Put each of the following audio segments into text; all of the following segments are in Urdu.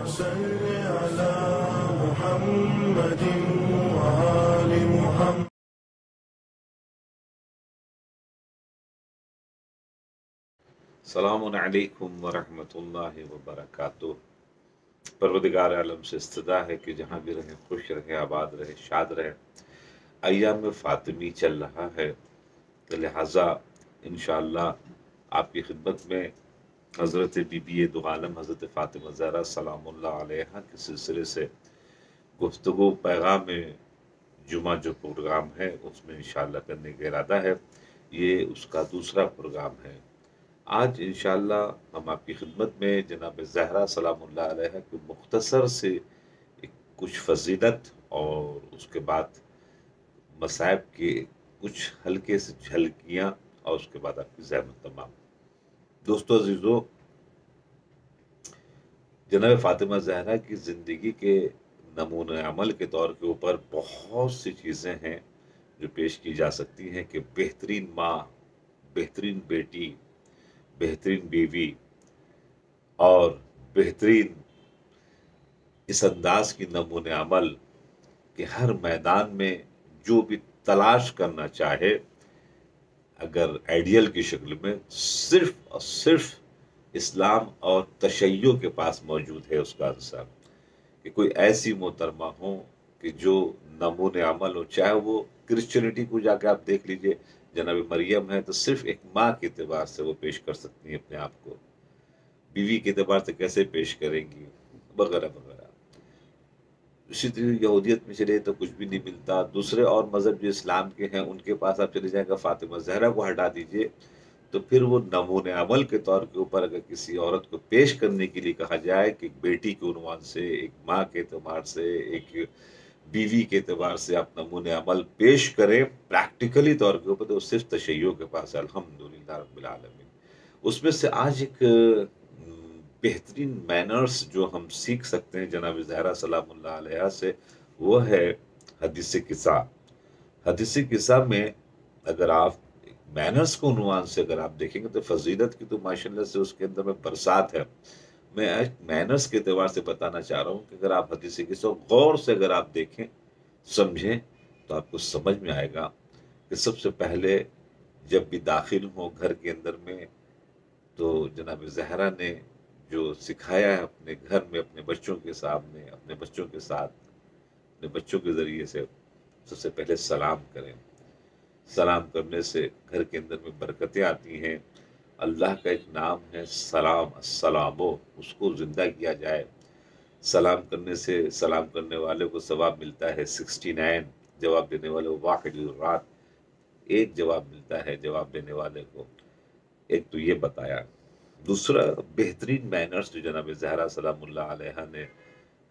صل على محمد وآل محمد. السلام علیکم ورحمۃ اللہ وبرکاتہ. پروردگار عالم سے استدا ہے کہ جہاں بھی رہیں خوش رہیں، آباد رہیں، شاد رہیں. ایام فاطمی چل رہا ہے، لہٰذا انشاءاللہ آپ کی خدمت میں حضرت بی بی دو عالم حضرت فاطمہ زہرا سلام اللہ علیہا کے سلسلے سے گفتگو پیغام جمعہ جو پروگرام ہے اس میں انشاءاللہ کرنے کا ارادہ ہے. یہ اس کا دوسرا پروگرام ہے. آج انشاءاللہ ہم آپ کی خدمت میں جناب زہرا سلام اللہ علیہ کی مختصر سے کچھ فضیلت اور اس کے بعد مصائب کے کچھ ہلکے سے جھلکیاں اور اس کے بعد آپ کی زحمت تمام. دوستو عزیزو، جناب فاطمہ زہرا کی زندگی کے نمونہ عمل کے طور کے اوپر بہت سی چیزیں ہیں جو پیش کی جا سکتی ہیں کہ بہترین ماں، بہترین بیٹی، بہترین بیوی اور بہترین اس انداز کی نمونہ عمل کہ ہر میدان میں جو بھی تلاش کرنا چاہے، اگر آئیڈیل کی شکل میں صرف اور صرف اسلام اور تشیع کے پاس موجود ہے اس کا آنسر. کہ کوئی ایسی محترمہ ہو کہ جو نمونہ عمل ہو، چاہے وہ کرسچینٹی کو جا کے آپ دیکھ لیجئے، جناب مریم ہے تو صرف ایک ماں کے اعتبار سے وہ پیش کر سکتی ہیں اپنے آپ کو، بیوی کے اعتبار سے کیسے پیش کریں گی، وغیرہ وغیرہ. اسی طرح یہودیت میں چلے تو کچھ بھی نہیں ملتا. دوسرے اور مذہب جو اسلام کے ہیں ان کے پاس آپ چلے جائیں گے، فاطمہ زہرا کو ہٹا دیجئے تو پھر وہ نمونہ عمل کے طور کے اوپر اگر کسی عورت کو پیش کرنے کے لیے کہا جائے کہ ایک بیٹی کے عنوان سے، ایک ماں کے اعتبار سے، ایک بیوی کے اعتبار سے آپ نمونہ عمل پیش کریں پریکٹیکلی طور کے اوپر، تو وہ صرف تشیع کے پاس ہے. الحمدللہ رب العالمین. اس میں سے آج ایک بہترین مینرز جو ہم سیکھ سکتے ہیں جناب زہرا سلام اللہ علیہ سے، وہ ہے حدیث قصہ. حدیث قصہ میں اگر آپ مینرز کو عنوان سے اگر آپ دیکھیں گے تو فضیلت کی تو ماشاءاللہ سے اس کے اندر میں برسات ہے. میں مینرز کے اعتبار سے بتانا چاہ رہا ہوں کہ اگر آپ حدیث قصہ غور سے اگر آپ دیکھیں، سمجھیں، تو آپ کو سمجھ میں آئے گا کہ سب سے پہلے جب بھی داخل ہوں گھر کے اندر میں تو جناب زہرا نے جو سکھایا ہے اپنے گھر میں اپنے بچوں کے سامنے، اپنے بچوں کے ساتھ، اپنے بچوں کے ذریعے سے سب سے پہلے سلام کریں. سلام کرنے سے گھر کے اندر میں برکتیں آتی ہیں. اللہ کا ایک نام ہے سلام، السلامو، اس کو زندہ کیا جائے. سلام کرنے سے سلام کرنے والے کو ثواب ملتا ہے 69، جواب دینے والے کو واحد الرات، ایک جواب ملتا ہے جواب دینے والے کو. ایک تو یہ بتایا. دوسرا بہترین مینرز جو جناب زہرا سلام اللہ علیہ نے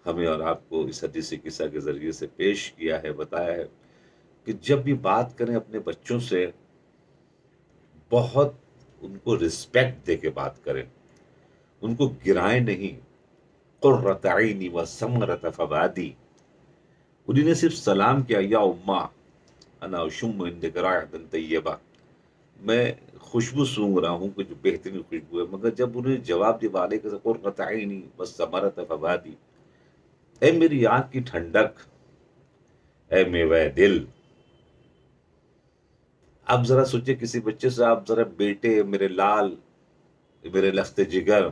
ہمیں اور آپ کو اس حدیث قصہ کے ذریعے سے پیش کیا ہے، بتایا ہے کہ جب بھی بات کریں اپنے بچوں سے بہت ان کو رسپیکٹ دے کے بات کریں، ان کو گرائیں نہیں. قرۃ عینی و ثمرۃ فؤادی، انہیں نے صرف سلام کیا، یا اماں انا اشم عندک رائحۃ طیبہ، میں خوشبو سونگ رہا ہوں کہ جو بہترین خوشبو ہے. مگر جب انہیں جواب دیا وعلیکم قرۃ عینی و ثمرۃ فؤادی، اے میری آنکھ کی ٹھنڈک، اے میوہ دل. اب ذرا سوچے کسی بچے سے آپ ذرا بیٹے، میرے لال، میرے لخت جگر،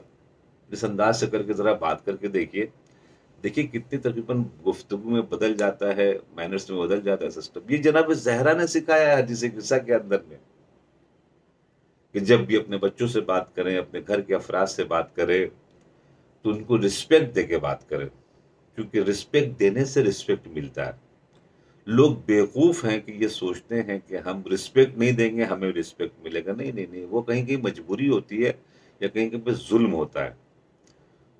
اس انداز سے کر کے ذرا بات کر کے دیکھیے کتنی تقریباً گفتگو میں بدل جاتا ہے، مینرز میں بدل جاتا ہے سسٹم. یہ جناب زہرا نے سکھایا ہے حدیث قصہ کے اندر میں کہ جب بھی اپنے بچوں سے بات کریں، اپنے گھر کے افراد سے بات کریں تو ان کو رسپیکٹ دے کے بات کریں، کیونکہ رسپیکٹ دینے سے رسپیکٹ ملتا ہے. لوگ بیوقوف ہیں کہ یہ سوچتے ہیں کہ ہم رسپیکٹ نہیں دیں گے ہمیں رسپیکٹ ملے گا. نہیں نہیں نہیں، وہ کہیں کہیں مجبوری ہوتی ہے یا کہیں کہیں پہ ظلم ہوتا ہے.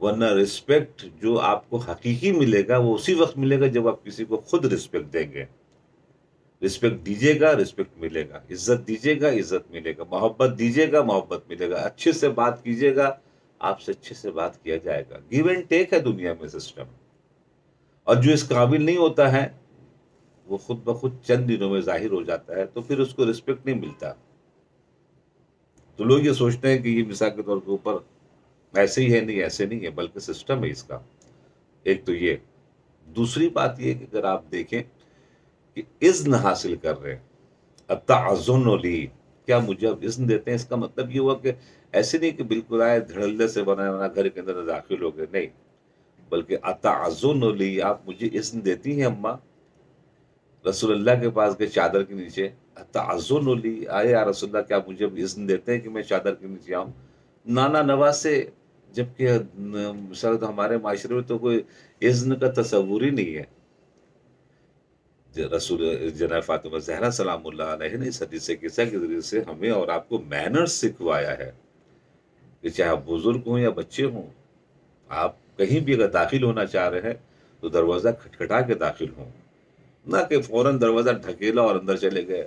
ورنہ رسپیکٹ جو آپ کو حقیقی ملے گا وہ اسی وقت ملے گا جب آپ کسی کو خود رسپیکٹ دیں گے. رسپیکٹ دیجیے گا، رسپیکٹ ملے گا. عزت دیجیے گا، عزت ملے گا. محبت دیجیے گا، محبت ملے گا. اچھے سے بات کیجیے گا، آپ سے اچھے سے بات کیا جائے گا. گیو اینڈ ٹیک ہے دنیا میں سسٹم. اور جو اس قابل نہیں ہوتا ہے وہ خود بخود چند دنوں میں ظاہر ہو جاتا ہے، تو پھر اس کو رسپیکٹ نہیں ملتا. تو لوگ یہ سوچتے ہیں کہ یہ مثال کے طور کے اوپر ایسے ہی ہے. نہیں، ایسے نہیں ہے، بلکہ سسٹم ہے اس کا. ایک تو یہ، دوسری بات یہ کہ اگر آپ دیکھیں کہ اذن حاصل کر رہے ہیں، اتعظن لی، کیا مجھے اب اذن دیتے ہیں، اس کا مطلب یہ ہوا کہ ایسے نہیں کہ بالکل آئے دھڑلے سے بنا گھر کے اندر داخل ہو گئے، نہیں، بلکہ اتعظن لی، آپ مجھے اذن دیتی ہیں اماں، رسول اللہ کے پاس گئے چادر کے نیچے، اتعظن لی، آئے یا رسول اللہ کیا مجھے اب اذن دیتے ہیں کہ میں چادر کے نیچے آؤں؟ نانا نواز سے، جبکہ شاید ہمارے معاشرے میں تو کوئی اذن کا تصور ہی نہیں ہے۔ رسول جناب فاطمہ زہرا سلام اللہ علیہ نے اس حدیث قصہ کے ذریعے سے ہمیں اور آپ کو مینرز سکھوایا ہے کہ چاہے آپ بزرگ ہوں یا بچے ہوں، آپ کہیں بھی اگر داخل ہونا چاہ رہے ہیں تو دروازہ کھٹکھٹا کے داخل ہوں، نہ کہ فوراً دروازہ ڈھکیلا اور اندر چلے گئے،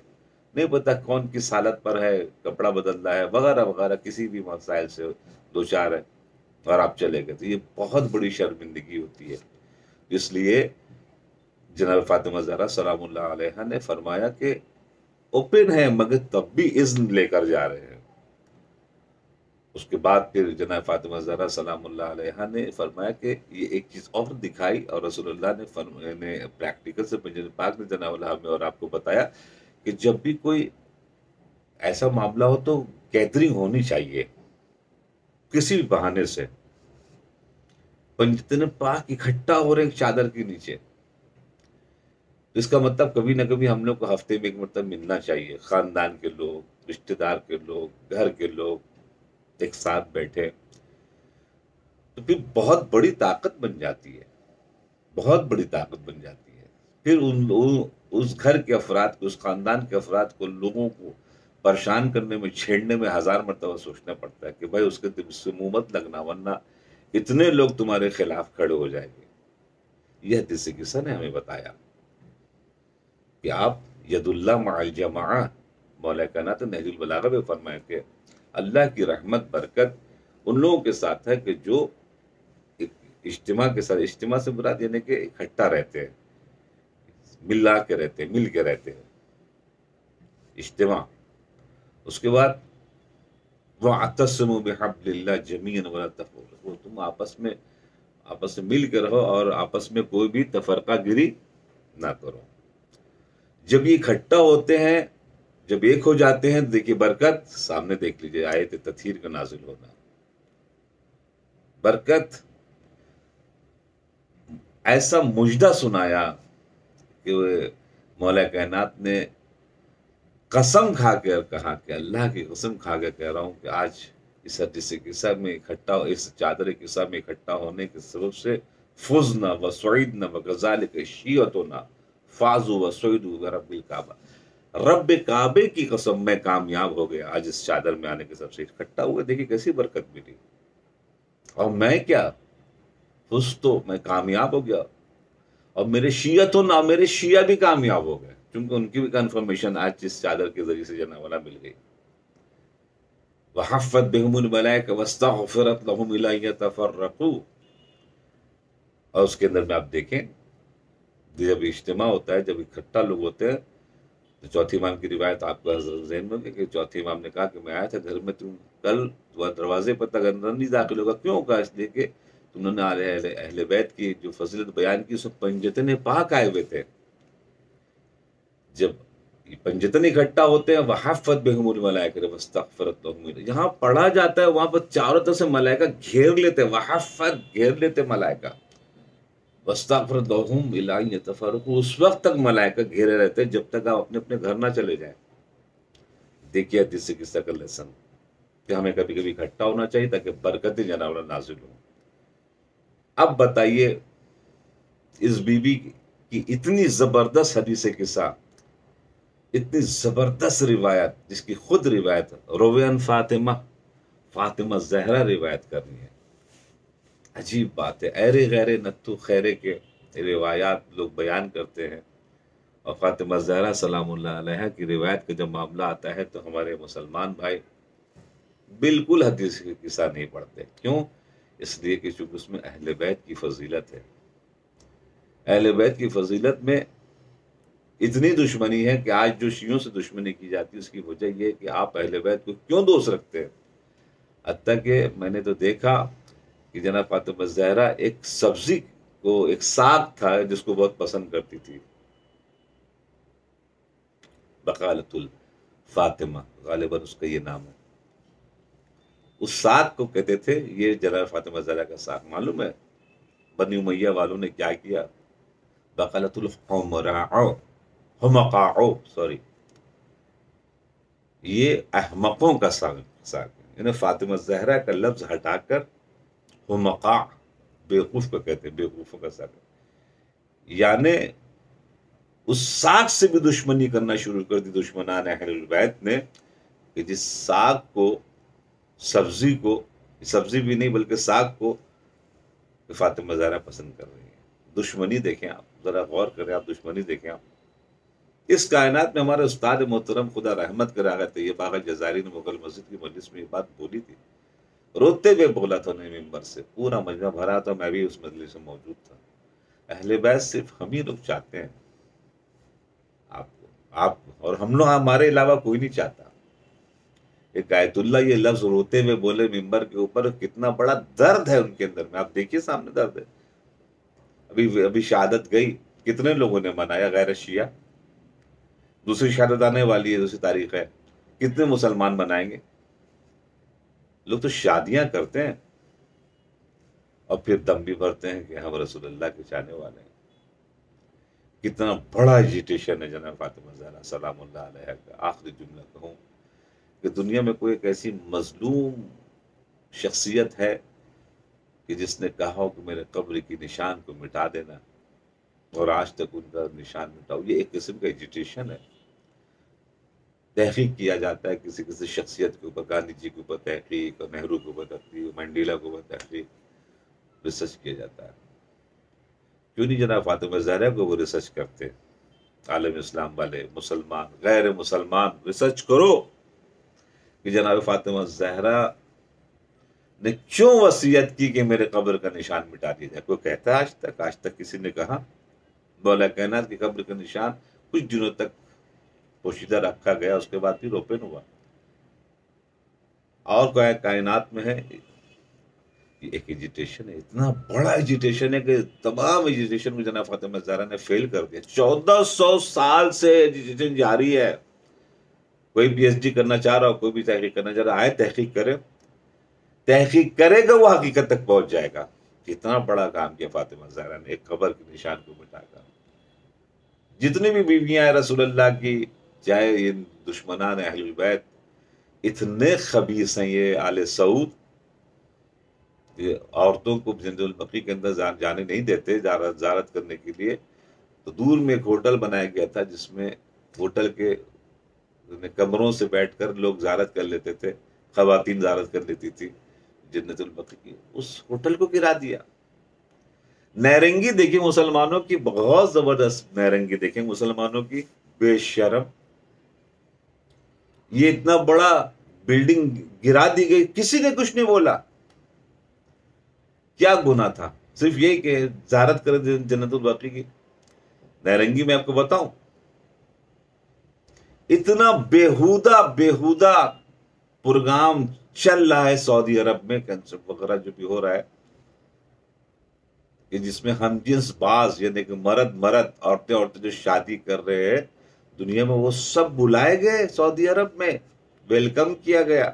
نہیں پتہ کون کس حالت پر ہے، کپڑا بدل رہا ہے وغیرہ وغیرہ، کسی بھی مسائل سے دو چار ہے اور آپ چلے گئے، تو یہ بہت بڑی شرمندگی ہوتی ہے۔ اس لیے جناب فاطمہ زہرا سلام اللہ علیہ نے فرمایا کہ اوپن ہے مگر تب بھی اذن لے کر جا رہے ہیں۔ اس کے بعد پھر جناب فاطمہ زہرا سلام اللہ علیہ نے فرمایا کہ یہ ایک چیز اور دکھائی، اور رسول اللہ نے پریکٹیکل سے پاک نے جناب اللہ ہمیں اور آپ کو بتایا کہ جب بھی کوئی ایسا معاملہ ہو تو گیدرنگ ہونی چاہیے کسی بھی بہانے سے، پنجتن پاک اکٹھا ہو رہے ہیں چادر کے نیچے، اس کا مطلب کبھی نہ کبھی ہم لوگ کو ہفتے میں ایک مرتبہ ملنا چاہیے، خاندان کے لوگ، رشتہ دار کے لوگ، گھر کے لوگ ایک ساتھ بیٹھے، تو پھر بہت بڑی طاقت بن جاتی ہے، بہت بڑی طاقت بن جاتی ہے۔ پھر اس گھر کے افراد کو، اس خاندان کے افراد کو، لوگوں کو پریشان کرنے میں، چھیڑنے میں 1000 مرتبہ سوچنا پڑتا ہے کہ بھائی اس کے دل سے منہ مت لگنا ورنہ اتنے لوگ تمہارے خلاف کھڑے ہو جائیں گے۔ یہ حدیث قصہ نے ہمیں بتایا کہ آپ ید اللہ مع الجماعہ، مولا کائنات نے نہج البلاغہ میں فرمایا کہ اللہ کی رحمت برکت ان لوگوں کے ساتھ ہے کہ جو اجتماع کے ساتھ، اجتماع سے مراد یعنی کہ اکٹھا رہتے ہیں، ملا کے رہتے ہیں، مل کے رہتے ہیں، اجتماع۔ اس کے بعد وَاعْتَصِمُوا بِحَبْلِ اللَّهِ جَمِيعًا وَلَا تَفَرَّقُوا، تم آپس میں مل کے رہو اور آپس میں کوئی بھی تفرقہ گیری نہ کرو۔ جب یہ اکٹھا ہوتے ہیں، جب ایک ہو جاتے ہیں، دیکھیے برکت سامنے دیکھ لیجئے، آیت تطہیر کا نازل ہونا، برکت ایسا مجدہ سنایا کہ مولا کائنات نے قسم کھا کر کہا کہ اللہ کی قسم کھا کے کہہ رہا ہوں کہ آج اس حدیث قصہ میں اکٹھا، اس چادر قصہ میں اکٹھا ہونے کے سبب سے فزنا وسعیدنا وکذالک شیعتنا فازوا وسعیدوا برب الکعبہ، رب کعبے کی قسم میں کامیاب ہو گیا آج اس چادر میں آنے کے سب سے اکٹھا ہوئے، دیکھیے کیسی برکت ملی، اور میں کیا فز، تو میں کامیاب ہو گیا، اور میرے شیعتنا، میرے شیعہ بھی کامیاب ہو گئے، کیونکہ ان کی بھی کنفرمیشن آج اس چادر کے ذریعے سے جناب والا مل گئی۔ وَحَفَّتْ بِهُمُ الْمَلَائِكَةُ وَاسْتَغْفَرَتْ لَهُمْ إِلَّا أَن يَتَفَرَّقُوا، اور اس کے اندر میں آپ دیکھیں جب اجتماع ہوتا ہے، جب اکٹھا لوگ ہوتے ہیں، تو چوتھی امام کی روایت آپ کو ذہن میں ہوگی کہ چوتھی امام نے کہا کہ میں آیا تھا گھر میں، تم کل دروازے پر تک اندر نہیں داخل ہوگا، کیوں؟ کہا اس لیے کہ انہوں نے اہل بیت کی جو فضیلت بیان کی، اس پنجتن پاک آئے ہوئے تھے۔ جب پنجتن اکٹھا ہوتے ہیں، وحفت بہم الملائکہ واستغفرت لهم، جہاں پڑھا جاتا ہے وہاں پر چاروں طرف سے ملائکہ گھیر لیتے، وحفت گھیر لیتے ملائکہ، واستغفرت لهم الی ان یتفرقوا، اس وقت تک ملائکہ گھیرے رہتے جب تک آپ اپنے اپنے گھر نہ چلے جائیں۔ دیکھیے حدیث قصہ کا لیسن کہ ہمیں کبھی کبھی اکٹھا ہونا چاہیے تاکہ برکتیں جناب نازل ہوں۔ اب بتائیے اس بی بی کی اتنی زبردست حدیث قصہ، اتنی زبردست روایت، جس کی خود روایت رویان فاطمہ، فاطمہ زہرا روایت کرنی ہے، عجیب بات ہے، ایرے غیرے نتو خیرے کے روایات لوگ بیان کرتے ہیں، اور فاطمہ زہرا سلام اللہ علیہ کی روایت کا جب معاملہ آتا ہے تو ہمارے مسلمان بھائی بالکل حدیث کی قصہ نہیں پڑھتے، کیوں؟ اس لیے کہ چونکہ اس میں اہل بیت کی فضیلت ہے، اہل بیت کی فضیلت میں اتنی دشمنی ہے کہ آج جو شیعوں سے دشمنی کی جاتی ہے اس کی وجہ یہ ہے کہ آپ اہل بیت کو کیوں دوست رکھتے ہیں، حتیٰ کہ میں نے تو دیکھا کہ جناب فاطمہ زہرا ایک سبزی کو ایک ساگ تھا جس کو بہت پسند کرتی تھی، بقالۃ الفاطمہ، غالباً اس کا یہ نام ہے. اس ساگ کو کہتے تھے، یہ جناب فاطمہ زہرا کا ساگ. معلوم ہے بنی امیہ والوں نے کیا کیا؟ بقالۃ الحمراء، حمقاء، سوری، یہ احمقوں کا ساگ ہے. انہیں فاطمہ زہرا کا لفظ ہٹا کر حمقاء، بیوقوف کو کہتے ہیں، بیوقوفوں کا ساگ. یعنی اس ساگ سے بھی دشمنی کرنا شروع کر دی دشمنان اہل البیت نے، کہ جس ساگ کو، سبزی کو، سبزی بھی نہیں بلکہ ساگ کو فاطمہ زہرا پسند کر رہی ہیں. دشمنی دیکھیں آپ، ذرا غور کریں آپ، دشمنی دیکھیں آپ. اس کائنات میں ہمارے استاد محترم خدا رحمت کرے آغا طیب آغا جزائری نے مغل مسجد کی مجلس میں یہ بات بولی تھی. روتے ہوئے بولا تھا انہیں ممبر سے، پورا مجمع بھرا تھا، میں بھی اس مجلس میں موجود تھا. اہل بیت صرف ہم ہی لوگ چاہتے ہیں آپ کو، آپ اور ہم لوگ، ہمارے علاوہ کوئی نہیں چاہتا. ایک آیت اللہ یہ لفظ روتے ہوئے بولے ممبر کے اوپر، کتنا بڑا درد ہے ان کے اندر میں. آپ دیکھیے سامنے درد ہے. ابھی شہادت گئی، کتنے لوگوں نے منایا غیر شیعہ؟ دوسری شہادت آنے والی ہے، دوسری تاریخ ہے، کتنے مسلمان منائیں گے؟ لوگ تو شادیاں کرتے ہیں اور پھر دم بھی بھرتے ہیں کہ ہم رسول اللہ کے چاہنے والے ہیں. کتنا بڑا ایجیٹیشن ہے جناب فاطمہ زہرا سلام اللہ علیہ کا. آخری جملہ کہوں کہ دنیا میں کوئی ایک ایسی مظلوم شخصیت ہے کہ جس نے کہا ہو کہ میرے قبر کی نشان کو مٹا دینا، اور آج تک ان کا نشان مٹاؤ. یہ ایک قسم کا ایجیٹیشن ہے. تحقیق کیا جاتا ہے کسی کسی شخصیت کے اوپر، گاندھی جی کے اوپر تحقیق، اور نہرو کے اوپر تحقیق، منڈیلا کے اوپر تحقیق، ریسرچ کیا جاتا ہے. کیوں نہیں جناب فاطمہ زہرا کو وہ ریسرچ کرتے؟ عالم اسلام والے، مسلمان، غیر مسلمان، ریسرچ کرو کہ جناب فاطمہ زہرا نے کیوں وصیت کی کہ میرے قبر کا نشان مٹا دیا جائے. کوئی کہتا ہے آج تک کسی نے کہا؟ مولا کائنات کی قبر کا نشان کچھ دنوں تک پوشیدہ رکھا گیا، اس کے بعد پھر اوپن ہوا. اور کائنات میں ہے یہ ایک ایجیٹیشن ہے، اتنا بڑا ایجیٹیشن ہے کہ تمام ایجیٹیشن کو جناب فاطمہ زہرا نے فیل کر دیا. 1400 سال سے ایجیٹیشن جاری ہے. کوئی پی ایچ ڈی کرنا چاہ رہا ہو، کوئی بھی تحقیق کرنا چاہ رہا ہے، تحقیق کرے گا، وہ حقیقت تک پہنچ جائے گا. کتنا بڑا کام کیا فاطمہ زہرا نے ایک قبر کے نشان کو مٹا کر. جتنی بھی بیویاں ہیں رسول اللہ کی، چاہے یہ دشمنان اہل البیت، اتنے خبیث ہیں یہ آل سعود، یہ عورتوں کو جنت البقیع کے اندر جانے نہیں دیتے زیارت کرنے کے لیے. تو دور میں ایک ہوٹل بنایا گیا تھا جس میں ہوٹل کے کمروں سے بیٹھ کر لوگ زیارت کر لیتے تھے، خواتین زیارت کر لیتی تھی جنت البقیع کی. اس ہوٹل کو گرا دیا. نیرنگی دیکھیں مسلمانوں کی، بہت زبردست نیرنگی دیکھیں مسلمانوں کی، بے شرم. یہ اتنا بڑا بلڈنگ گرا دی گئی، کسی نے کچھ نہیں بولا. کیا گناہ تھا؟ صرف یہ کہ زیارت کر جنت البقیع کی. نیرنگی میں آپ کو بتاؤں، اتنا بیہودہ پروگرام چل رہا ہے سعودی عرب میں، کنسرٹ وغیرہ جو بھی ہو رہا ہے، کہ جس میں ہم جنس باز، یعنی کہ مرد عورتیں جو شادی کر رہے ہیں دنیا میں، وہ سب بلائے گئے سعودی عرب میں، ویلکم کیا گیا.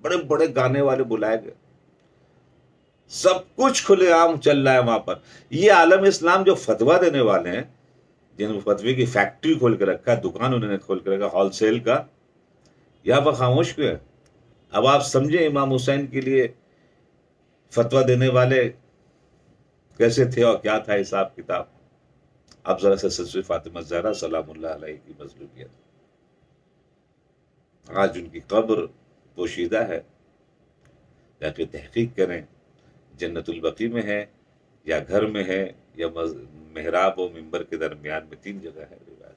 بڑے بڑے گانے والے بلائے گئے. سب کچھ کھلے عام چل رہا ہے وہاں پر. یہ عالم اسلام جو فتویٰ دینے والے ہیں، جن کو فتوی کی فیکٹری کھول کے رکھا ہے، دکان انہوں نے کھول کے رکھا ہول سیل کا، یہاں پر خاموش کیوں ہے؟ اب آپ سمجھیں امام حسین کے لیے فتویٰ دینے والے کیسے تھے اور کیا تھا حساب کتاب. اب ذرا سے سلسلہ فاطمہ زہرا سلام اللہ علیہ کی مظلومیت، آج ان کی قبر پوشیدہ ہے. جا کے تحقیق کریں، جنت البقیع میں ہے یا گھر میں ہے یا محراب و ممبر کے درمیان میں، 3 جگہ ہے روایت.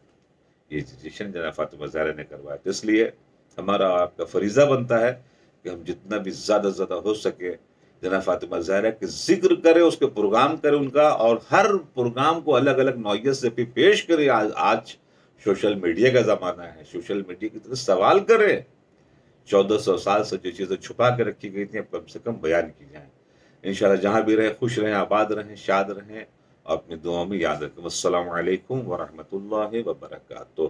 یہ ایجیٹیشن جناب فاطمہ زہرا نے کروایا. تو اس لیے ہمارا آپ کا فریضہ بنتا ہے کہ ہم جتنا بھی زیادہ ہو سکے جناب فاطمہ زہرا کے ذکر کریں، اس کے پروگرام کریں ان کا، اور ہر پروگرام کو الگ الگ نوعیت سے بھی پیش کریں. آج سوشل میڈیا کا زمانہ ہے، سوشل میڈیا کی طرف سوال کریں. 1400 سال سے جو چیزیں چھپا کے رکھی گئی تھیں اب کم سے کم بیان کی جائیں. انشاءاللہ جہاں بھی رہیں خوش رہیں، آباد رہیں، شاد رہیں، اور اپنی دعاؤں میں یاد رکھیں۔ السلام علیکم ورحمۃ اللہ وبرکاتہ۔